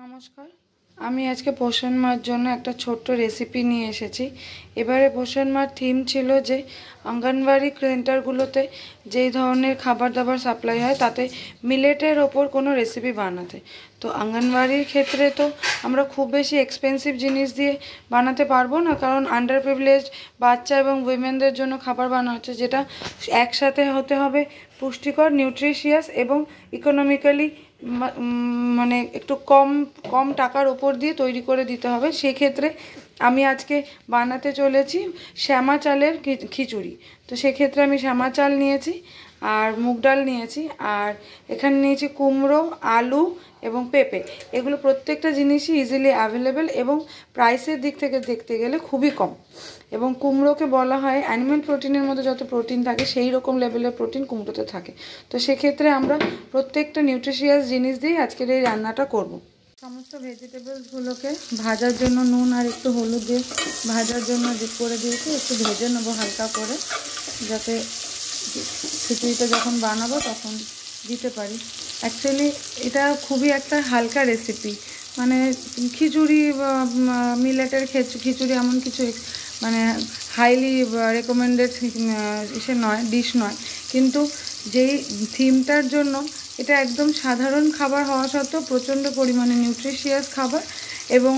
নমস্কার, আমি আজকে পোষণ মার জন্য একটা ছোট্ট রেসিপি নিয়ে এসেছি। এবারে পোষণ মার থিম ছিল যে অঙ্গনওয়াড়ি সেন্টারগুলোতে যেই ধরনের খাবার দাবার সাপ্লাই হয় তাতে মিলেটের ওপর কোনো রেসিপি বানাতে। তো অঙ্গনওয়াড়ির ক্ষেত্রে তো আমরা খুব বেশি এক্সপেন্সিভ জিনিস দিয়ে বানাতে পারবো না, কারণ আন্ডার প্রিভিলেজড বাচ্চা এবং উইমেনদের জন্য খাবার বানানো হচ্ছে, যেটা একসাথে হতে হবে পুষ্টিকর, নিউট্রিশিয়াস এবং ইকোনমিক্যালি মানে একটু কম কম টাকার ওপর দিয়ে তৈরি করে দিতে হবে। সেক্ষেত্রে আমি আজকে বানাতে চলেছি শ্যামা চালের খিচুড়ি। তো সেক্ষেত্রে আমি শ্যামা চাল নিয়েছি আর মুগ ডাল নিয়েছি, আর এখানে নিয়েছি কুমড়ো, আলু এবং পেঁপে। এগুলো প্রত্যেকটা জিনিসই ইজিলি অ্যাভেলেবেল এবং প্রাইসের দিক থেকে দেখতে গেলে খুবই কম। এবং কুমড়োকে বলা হয় অ্যানিম্যাল প্রোটিনের মধ্যে যত প্রোটিন থাকে সেই রকম লেভেলের প্রোটিন কুমড়োতে থাকে। তো সেক্ষেত্রে আমরা প্রত্যেকটা নিউট্রিশিয়াস জিনিস দিয়ে আজকের এই রান্নাটা করব। সমস্ত ভেজিটেবলসগুলোকে ভাজার জন্য নুন আর একটু হলুদ দিয়ে ভাজার জন্য করে দিয়েছি। একটু ভেজে নেবো হালকা করে, যাতে খিচুড়িটা যখন বানাবো তখন দিতে পারি। অ্যাকচুয়ালি এটা খুবই একটা হালকা রেসিপি, মানে খিচুড়ি মিলেটের খিচুড়ি এমন কিছু মানে হাইলি রেকমেন্ডেড ইসে নয়, ডিশ নয়, কিন্তু যেই থিমটার জন্য এটা একদম সাধারণ খাবার হওয়া সত্ত্বেও প্রচণ্ড পরিমাণে নিউট্রিশিয়াস খাবার। এবং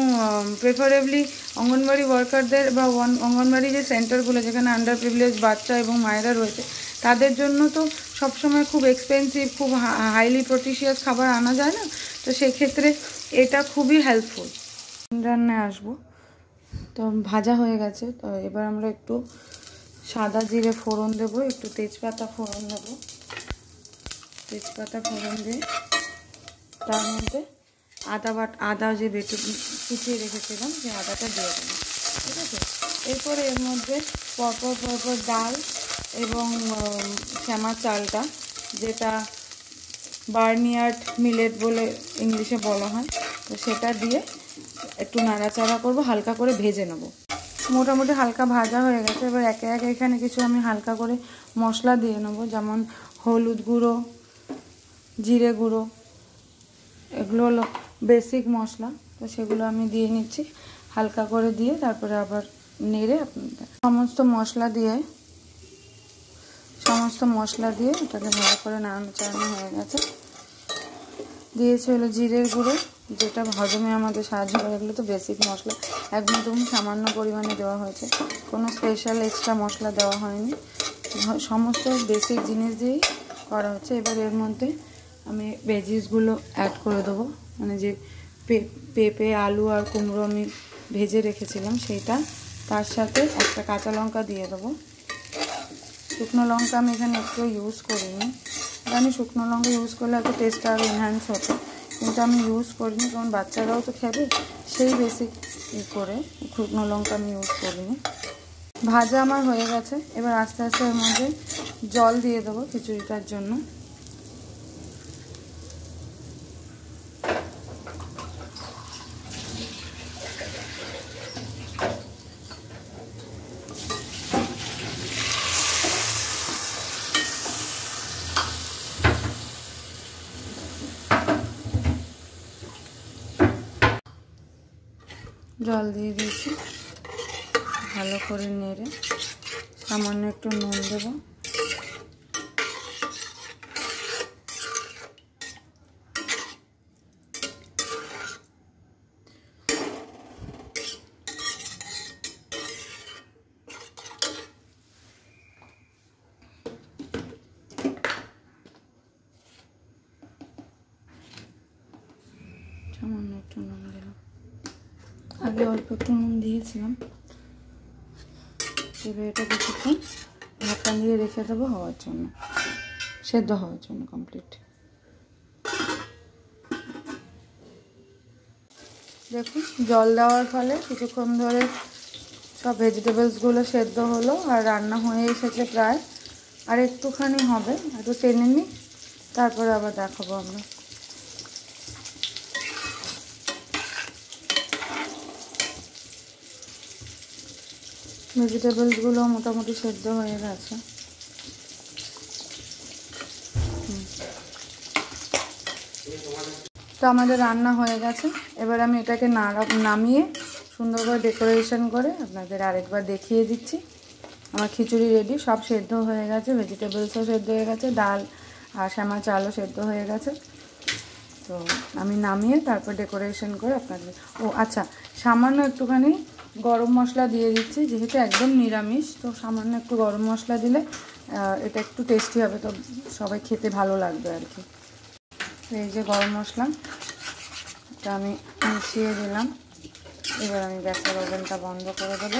প্রেফারেবলি অঙ্গনওয়াড়ি ওয়ার্কারদের বা অঙ্গনওয়াড়ি যে সেন্টারগুলো যেখানে আন্ডার প্রিভিলেজ বাচ্চা এবং মায়েরা রয়েছে তাদের জন্য তো সবসময় খুব এক্সপেন্সিভ, খুব হাইলি প্রোটিশিয়াস খাবার আনা যায় না। তো সেক্ষেত্রে এটা খুবই হেল্পফুল। রান্নায় আসবো। তো ভাজা হয়ে গেছে, তো এবার আমরা একটু সাদা জিরে ফোড়ন দেবো, একটু তেজপাতা ফোড়ন দেবো। তেজপাতা ফোড়ন দিয়ে তার মধ্যে আদা যে কুচিয়ে রেখেছিলাম সেই আদাটা দিয়ে দেবো, ঠিক আছে। এরপরে এর মধ্যে পরপর ডাল এবং শ্যামা চালটা, যেটা বার্নিয়ার্ড মিলেট বলে ইংলিশে বলা হয়, তো সেটা দিয়ে একটু নাড়াচাড়া করবো, হালকা করে ভেজে নেব। মোটামুটি হালকা ভাজা হয়ে গেছে। এবার একে একে এখানে কিছু আমি হালকা করে মশলা দিয়ে নেবো, যেমন হলুদ গুঁড়ো, জিরে গুঁড়ো, এগুলো হলো বেসিক মশলা। তো সেগুলো আমি দিয়ে নিচ্ছি হালকা করে, দিয়ে তারপরে আবার নেড়ে সমস্ত মশলা দিয়ে এটাকে ভালো করে নাড়ানো হয়ে গেছে। দিয়েছি হলো জিরের গুঁড়ো, যেটা হজমে আমাদের সাহায্য করে। এগুলো তো বেসিক মশলা, একদম সামান্য পরিমাণে দেওয়া হয়েছে, কোনো স্পেশাল এক্সট্রা মশলা দেওয়া হয়নি, সমস্ত বেসিক জিনিস দিয়েই করা হচ্ছে। এবার এর মধ্যে আমি ভেজিসগুলো অ্যাড করে দেবো, মানে যে পেঁপে, আলু আর কুমড়ো আমি ভেজে রেখেছিলাম সেইটা, তার সাথে একটা কাঁচা লঙ্কা দিয়ে দেবো। শুকনো লঙ্কা আমি এখানে একটু ইউজ করিনি, আমি শুকনো লঙ্কা ইউজ করলে একটু টেস্টটা আরও এনহ্যান্স হতো, কিন্তু আমি ইউজ করিনি কারণ বাচ্চারাও তো খাবে, সেই বেসিক করে শুকনো লঙ্কা আমি ইউজ করিনি। ভাজা আমার হয়ে গেছে। এবার আস্তে আস্তে এর মধ্যে জল দিয়ে দেবো খিচুড়িটার জন্য। জল দিয়ে দিয়েছি, ভালো করে নেড়ে সামান্য একটু নুন দেবো। সামান্য একটু নুন দিলাম, আগে অল্প একটু নুন দিয়েছিলাম। এবার এটা কিছুক্ষণ ঢাকা দিয়ে রেখে দেবো হওয়ার জন্য, সেদ্ধ হওয়ার জন্য কমপ্লিট। দেখুন জল দেওয়ার ফলে কিছুক্ষণ ধরে সব ভেজিটেবলসগুলো সেদ্ধ হলো আর রান্না হয়ে এসেছে প্রায়, আর একটুখানি হবে, একটু টেনে নিই, তারপরে আবার দেখাবো আমরা। ভেজিটেবলসগুলো মোটামুটি সেদ্ধ হয়ে গেছে। তো আমাদের রান্না হয়ে গেছে। এবার আমি এটাকে নামিয়ে সুন্দর করে ডেকোরেশন করে আপনাদের আরেকবার দেখিয়ে দিচ্ছি। আমার খিচুড়ি রেডি, সব সেদ্ধ হয়ে গেছে, ভেজিটেবলসও সেদ্ধ হয়ে গেছে, ডাল আর শ্যামা চালও সেদ্ধ হয়ে গেছে। তো আমি নামিয়ে তারপর ডেকোরেশন করে আপনাদের, ও আচ্ছা, সামান্য একটুখানি গরম মশলা দিয়ে দিচ্ছি, যেহেতু একদম নিরামিষ, তো সামান্য একটু গরম মশলা দিলে এটা একটু টেস্টি হবে, তো সবাই খেতে ভালো লাগবে আর কি। এই যে গরম মশলা, এটা আমি মিশিয়ে দিলাম। এবার আমি গ্যাসের ওভেনটা বন্ধ করে দেবো।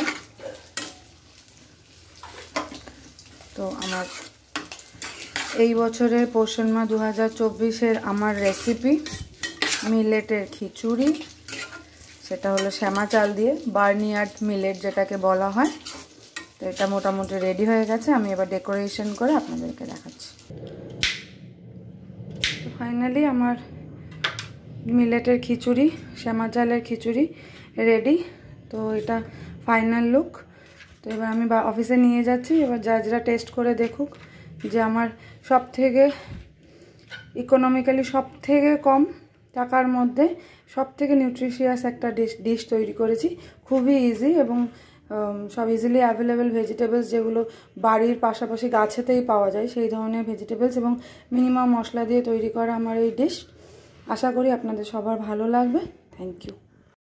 তো আমার এই বছরের পোষণ মাহ 2024-এর আমার রেসিপি মিলেটের খিচুড়ি, সেটা হলো শ্যামা চাল দিয়ে, বার্নিয়ার্ড মিলেট যেটাকে বলা হয়। তো এটা মোটামুটি রেডি হয়ে গেছে, আমি এবার ডেকোরেশন করে আপনাদেরকে দেখাচ্ছি। তো ফাইনালি আমার মিলেটের খিচুড়ি, শ্যামা চালের খিচুড়ি রেডি। তো এটা ফাইনাল লুক। তো এবার আমি অফিসে নিয়ে যাচ্ছি, এবার জাজরা টেস্ট করে দেখুক যে আমার সব থেকে ইকোনমিক্যালি সব থেকে কম টাকার মধ্যে সব থেকে নিউট্রিশিয়াস একটা ডিশ তৈরি করেছি। খুবই ইজি এবং সব ইজিলি অ্যাভেলেবেল ভেজিটেবলস, যেগুলো বাড়ির পাশাপাশি গাছেতেই পাওয়া যায়, সেই ধরনের ভেজিটেবলস এবং মিনিমাম মশলা দিয়ে তৈরি করা আমার এই ডিশ। আশা করি আপনাদের সবার ভালো লাগবে। Thank you.